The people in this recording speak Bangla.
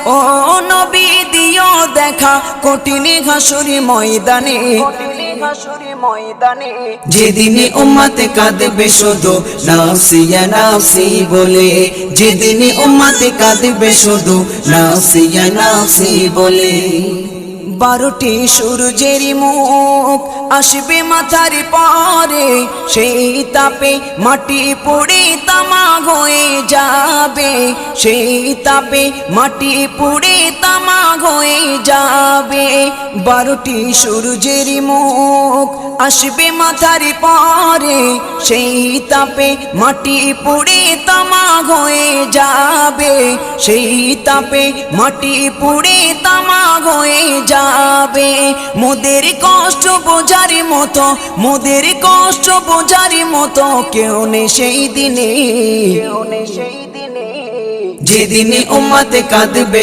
ও নবী দিও দেখা কঠিন হাসুরি ময়দানে, যেদিনে উম্মতে কাঁদবে শুধু নাফসি ইয়া নাফসি বলে, যেদিনে উম্মতে কাঁদবে শুধু নাফসি ইয়া নাফসি বলে। 12টি সূর্যের মুখ আসবে মাথার পরে, সেই তাপে মাটি পুড়ে তামা হয়ে যাবে, সেই তাপে মাটি পুড়ে তামা হয়ে যাবে। 12টি সূর্যের মুখ আসবে মাথার পরে, সেই তাপে মাটি পুড়ে তামা হয়ে যাবে, সেই তাপে মাটি পুড়ে তামা হয়ে যাবে। মোদের কষ্ট বোঝার মতো, মোদের কষ্ট বোঝার মতো কেউ নেই সেই দিনে, যেদিনে উম্মতে কাঁদবে